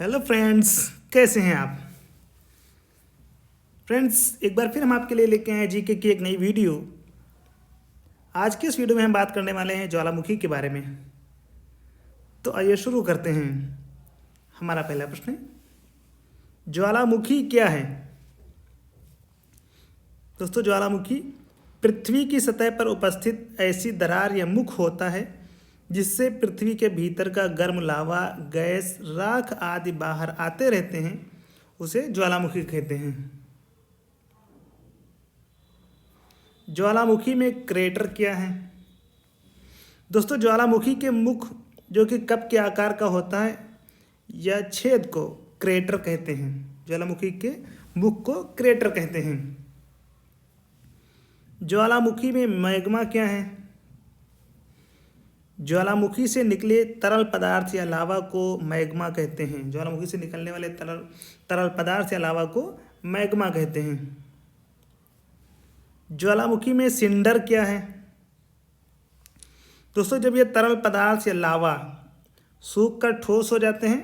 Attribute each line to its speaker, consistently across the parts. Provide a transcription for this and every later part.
Speaker 1: Hello friends, कैसे हैं आप। फ्रेंड्स, एक बार फिर हम आपके लिए लेके आए हैं जीके की एक नई वीडियो। आज की इस वीडियो में हम बात करने वाले हैं ज्वालामुखी के बारे में। तो आइए शुरू करते हैं। हमारा पहला प्रश्न है, ज्वालामुखी क्या है। दोस्तों, ज्वालामुखी पृथ्वी की सतह पर उपस्थित ऐसी दरार या मुख होता है जिससे पृथ्वी के भीतर का गर्म लावा, गैस, राख आदि बाहर आते रहते हैं। उसे ज्वालामुखी कहते हैं। ज्वालामुखी में क्रेटर क्या है। दोस्तों, ज्वालामुखी के मुख जो कि कप के आकार का होता है या छेद को क्रेटर कहते हैं। ज्वालामुखी के मुख को क्रेटर कहते हैं। ज्वालामुखी में मैग्मा क्या है। ज्वालामुखी से निकले तरल पदार्थ या लावा को मैग्मा कहते हैं। ज्वालामुखी से निकलने वाले तरल पदार्थ या लावा को मैग्मा कहते हैं। ज्वालामुखी में सिंडर क्या है। दोस्तों, जब ये तरल पदार्थ या लावा सूख कर ठोस हो जाते हैं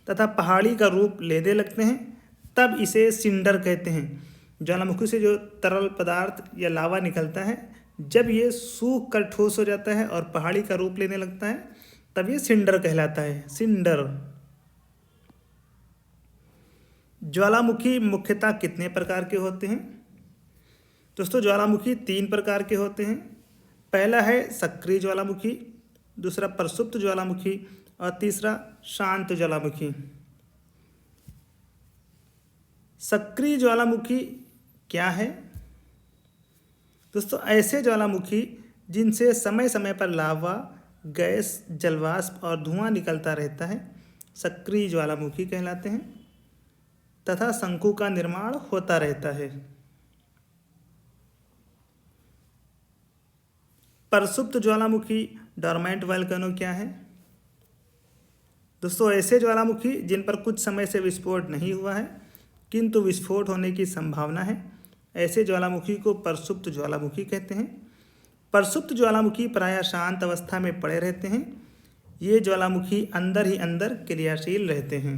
Speaker 1: तथा पहाड़ी का रूप लेने लगते हैं, तब इसे सिंडर कहते हैं। ज्वालामुखी से जो तरल पदार्थ या लावा निकलता है, जब ये सूख कर ठोस हो जाता है और पहाड़ी का रूप लेने लगता है, तब ये सिंडर कहलाता है। सिंडर। ज्वालामुखी मुख्यतः कितने प्रकार के होते हैं। दोस्तों, ज्वालामुखी 3 प्रकार के होते हैं। पहला है सक्रिय ज्वालामुखी, दूसरा प्रसुप्त ज्वालामुखी और तीसरा शांत ज्वालामुखी। सक्रिय ज्वालामुखी क्या है। दोस्तों, ऐसे ज्वालामुखी जिनसे समय समय पर लावा, गैस, जलवाष्प और धुआं निकलता रहता है, सक्रिय ज्वालामुखी कहलाते हैं तथा शंकु का निर्माण होता रहता है। प्रसुप्त ज्वालामुखी, डोरमेंट वोल्केनो क्या है। दोस्तों, ऐसे ज्वालामुखी जिन पर कुछ समय से विस्फोट नहीं हुआ है किंतु विस्फोट होने की संभावना है, ऐसे ज्वालामुखी को प्रसुप्त ज्वालामुखी कहते हैं। प्रसुप्त ज्वालामुखी प्रायः शांत अवस्था में पड़े रहते हैं। ये ज्वालामुखी अंदर ही अंदर क्रियाशील रहते हैं।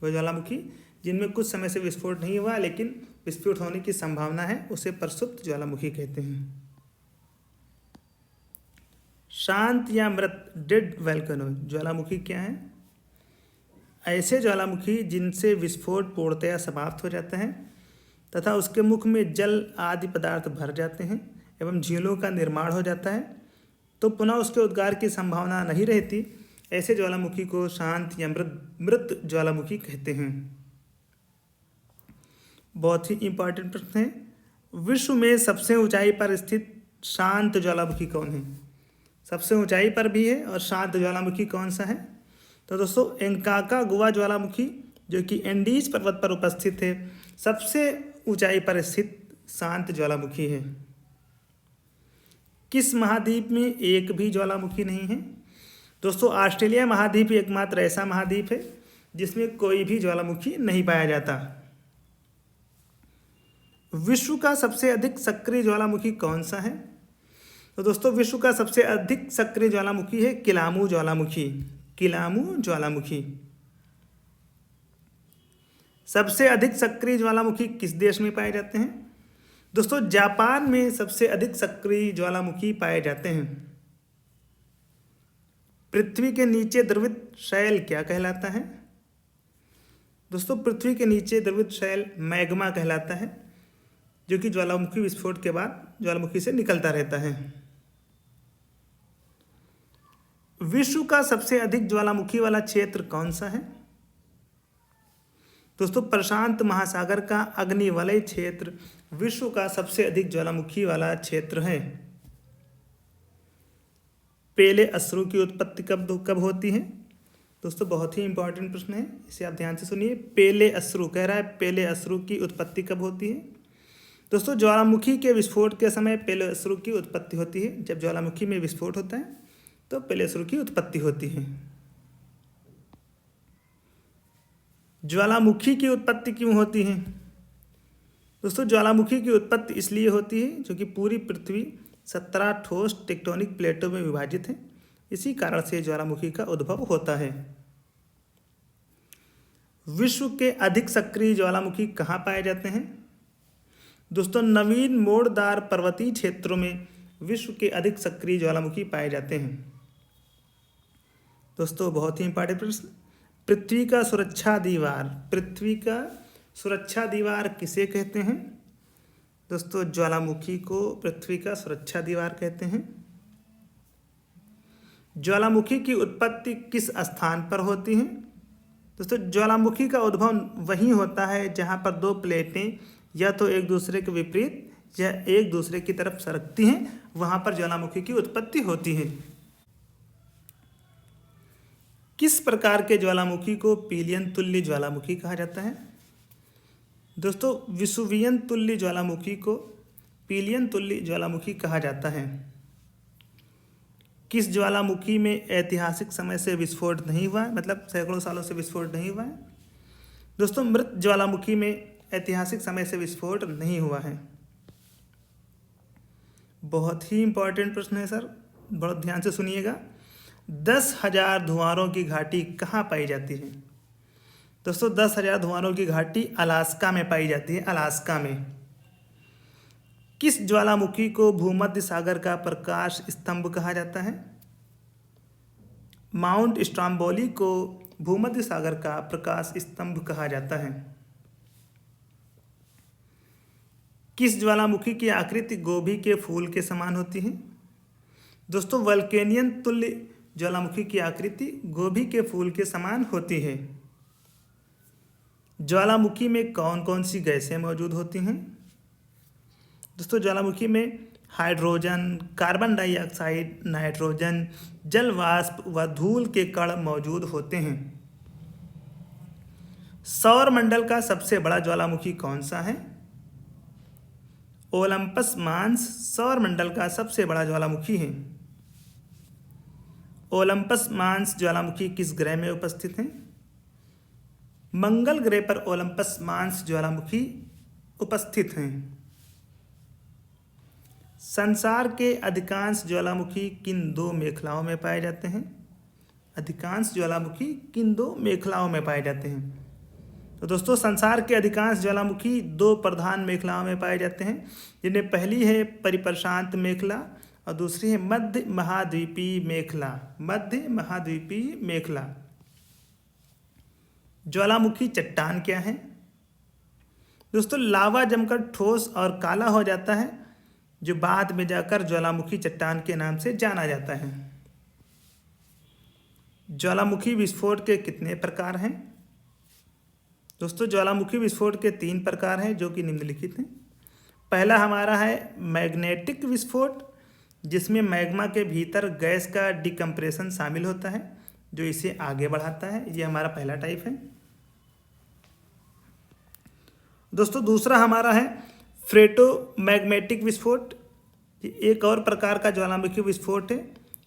Speaker 1: वह ज्वालामुखी जिनमें कुछ समय से विस्फोट नहीं हुआ लेकिन विस्फोट होने की संभावना है, उसे प्रसुप्त ज्वालामुखी कहते हैं। शांत या मृत, डेड वोल्केनो ज्वालामुखी क्या है। ऐसे ज्वालामुखी जिनसे विस्फोट पूर्णतया समाप्त हो जाता है तथा उसके मुख में जल आदि पदार्थ भर जाते हैं एवं झीलों का निर्माण हो जाता है, तो पुनः उसके उद्गार की संभावना नहीं रहती। ऐसे ज्वालामुखी को शांत या मृत ज्वालामुखी कहते हैं। बहुत ही इंपॉर्टेंट प्रश्न है, विश्व में सबसे ऊंचाई पर स्थित शांत ज्वालामुखी कौन है। सबसे ऊंचाई पर भी है और शांत ज्वालामुखी कौन सा है। तो दोस्तों, एंकाकागुआ ज्वालामुखी जो कि एंडीज पर्वत पर उपस्थित है, सबसे ऊंचाई पर स्थित शांत ज्वालामुखी है। किस महाद्वीप में एक भी ज्वालामुखी नहीं है। दोस्तों, ऑस्ट्रेलिया महाद्वीप एकमात्र ऐसा महाद्वीप है जिसमें कोई भी ज्वालामुखी नहीं पाया जाता। विश्व का सबसे अधिक सक्रिय ज्वालामुखी कौन सा है। तो दोस्तों, विश्व का सबसे अधिक सक्रिय ज्वालामुखी है किलामू ज्वालामुखी। किलामू ज्वालामुखी। सबसे अधिक सक्रिय ज्वालामुखी किस देश में पाए जाते हैं। दोस्तों, जापान में सबसे अधिक सक्रिय ज्वालामुखी पाए जाते हैं। पृथ्वी के नीचे द्रवित शैल क्या कहलाता है। दोस्तों, पृथ्वी के नीचे द्रवित शैल मैग्मा कहलाता है, जो कि ज्वालामुखी विस्फोट के बाद ज्वालामुखी से निकलता रहता है। विश्व का सबसे अधिक ज्वालामुखी वाला क्षेत्र कौन सा है। दोस्तों, प्रशांत महासागर का अग्निवलय क्षेत्र विश्व का सबसे अधिक ज्वालामुखी वाला क्षेत्र है। पेले अश्रु की उत्पत्ति कब होती है। दोस्तों, बहुत ही इंपॉर्टेंट प्रश्न है, इसे आप ध्यान से सुनिए। पेले अश्रु कह रहा है, पेले अश्रु की उत्पत्ति कब होती है। दोस्तों, ज्वालामुखी के विस्फोट के समय पेले अश्रु की उत्पत्ति होती है। जब ज्वालामुखी में विस्फोट होता है तो पेले अश्रु की उत्पत्ति होती है। ज्वालामुखी की उत्पत्ति क्यों होती है। दोस्तों, ज्वालामुखी की उत्पत्ति इसलिए होती है क्योंकि पूरी पृथ्वी 17 ठोस टेक्टोनिक प्लेटों में विभाजित है। इसी कारण से ज्वालामुखी का उद्भव होता है। विश्व के अधिक सक्रिय ज्वालामुखी कहाँ पाए जाते हैं? दोस्तों, नवीन मोड़दार पर्वतीय क्षेत्रों में विश्व के अधिक सक्रिय ज्वालामुखी पाए जाते हैं। दोस्तों, बहुत ही इंपॉर्टेंट प्रश्न, पृथ्वी का सुरक्षा दीवार किसे कहते हैं? दोस्तों, ज्वालामुखी को पृथ्वी का सुरक्षा दीवार कहते हैं। ज्वालामुखी की उत्पत्ति किस स्थान पर होती है? दोस्तों, ज्वालामुखी का उद्भव वहीं होता है जहां पर दो प्लेटें या तो एक दूसरे के विपरीत या एक दूसरे की तरफ सरकती हैं, वहां पर ज्वालामुखी की उत्पत्ति होती है। किस प्रकार के ज्वालामुखी को पीलियन तुल्य ज्वालामुखी कहा जाता है? दोस्तों, विसुवियन तुल्य ज्वालामुखी को पीलियन तुल्य ज्वालामुखी कहा जाता है। किस ज्वालामुखी में ऐतिहासिक समय से विस्फोट नहीं हुआ है, मतलब सैकड़ों सालों से विस्फोट नहीं हुआ है? दोस्तों, मृत ज्वालामुखी में ऐतिहासिक समय से विस्फोट नहीं हुआ है। बहुत ही इंपॉर्टेंट प्रश्न है सर, बहुत ध्यान से सुनिएगा। 10,000 धुआरों की घाटी कहाँ पाई जाती है? दोस्तों, 10,000 धुआरों की घाटी अलास्का में पाई जाती है, अलास्का में। किस ज्वालामुखी को भूमध्य सागर का प्रकाश स्तंभ कहा जाता है? माउंट स्ट्रॉम्बोली को भूमध्य सागर का प्रकाश स्तंभ कहा जाता है। किस ज्वालामुखी की आकृति गोभी के फूल के समान होती है? दोस्तों, वल्केनियन तुल्य ज्वालामुखी की आकृति गोभी के फूल के समान होती है। ज्वालामुखी में कौन कौन सी गैसें मौजूद होती हैं? दोस्तों, ज्वालामुखी में हाइड्रोजन, कार्बन डाइऑक्साइड, नाइट्रोजन, जल वाष्प व धूल के कण मौजूद होते हैं। सौर मंडल का सबसे बड़ा ज्वालामुखी कौन सा है? ओलंपस मांस सौर मंडल का सबसे बड़ा ज्वालामुखी है। ओलंपस मांस ज्वालामुखी किस ग्रह में उपस्थित है? मंगल ग्रह पर ओलंपस मांस ज्वालामुखी उपस्थित हैं। संसार के अधिकांश ज्वालामुखी किन दो मेखलाओं में पाए जाते हैं? अधिकांश ज्वालामुखी किन दो मेखलाओं में पाए जाते हैं? तो दोस्तों, संसार के अधिकांश ज्वालामुखी दो प्रधान मेखलाओं में पाए जाते हैं, जिनमें पहली है परिप्रशांत मेखला और दूसरी है मध्य महाद्वीपीय मेखला। मध्य महाद्वीपीय मेखला। ज्वालामुखी चट्टान क्या है? दोस्तों, लावा जमकर ठोस और काला हो जाता है, जो बाद में जाकर ज्वालामुखी चट्टान के नाम से जाना जाता है। ज्वालामुखी विस्फोट के कितने प्रकार हैं? दोस्तों, ज्वालामुखी विस्फोट के 3 प्रकार हैं, जो कि निम्नलिखित हैं। पहला हमारा है मैग्नेटिक विस्फोट, जिसमें मैग्मा के भीतर गैस का डिकम्प्रेशन शामिल होता है, जो इसे आगे बढ़ाता है। ये हमारा पहला टाइप है। दोस्तों, दूसरा हमारा है फ्रेटोमैग्नेटिक विस्फोट। ये एक और प्रकार का ज्वालामुखी विस्फोट है,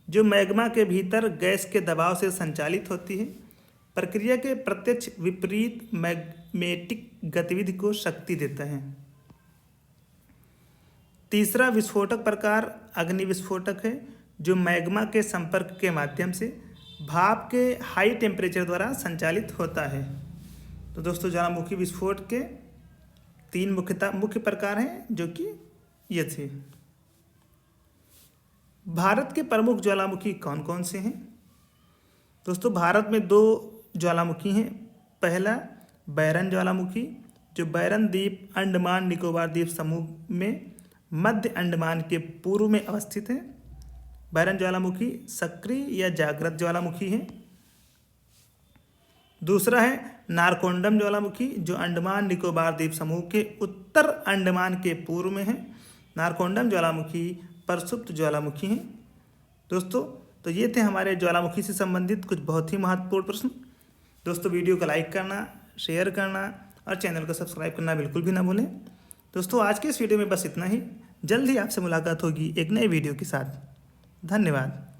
Speaker 1: जो मैग्मा के भीतर गैस के दबाव से संचालित होती है। प्रक्रिया के प्रत्यक्ष विपरीत मैग्नेटिक गतिविधि को शक्ति देता है। तीसरा विस्फोटक प्रकार अग्नि विस्फोटक है, जो मैग्मा के संपर्क के माध्यम से भाप के हाई टेम्परेचर द्वारा संचालित होता है। तो दोस्तों, ज्वालामुखी विस्फोट के 3 मुख्य प्रकार हैं, जो कि ये थे। भारत के प्रमुख ज्वालामुखी कौन कौन से हैं? दोस्तों, भारत में 2 ज्वालामुखी हैं। पहला बैरन ज्वालामुखी, जो बैरन द्वीप अंडमान निकोबार द्वीप समूह में मध्य अंडमान के पूर्व में अवस्थित है। बैरन ज्वालामुखी सक्रिय या जागृत ज्वालामुखी है। दूसरा है नारकोंडम ज्वालामुखी, जो अंडमान निकोबार द्वीप समूह के उत्तर अंडमान के पूर्व में है। नारकोंडम ज्वालामुखी प्रसुप्त ज्वालामुखी हैं। दोस्तों, तो ये थे हमारे ज्वालामुखी से संबंधित कुछ बहुत ही महत्वपूर्ण प्रश्न। दोस्तों, वीडियो को लाइक करना, शेयर करना और चैनल को सब्सक्राइब करना बिल्कुल भी ना भूलें। दोस्तों, आज के इस वीडियो में बस इतना ही। जल्द ही आपसे मुलाकात होगी एक नए वीडियो के साथ। धन्यवाद।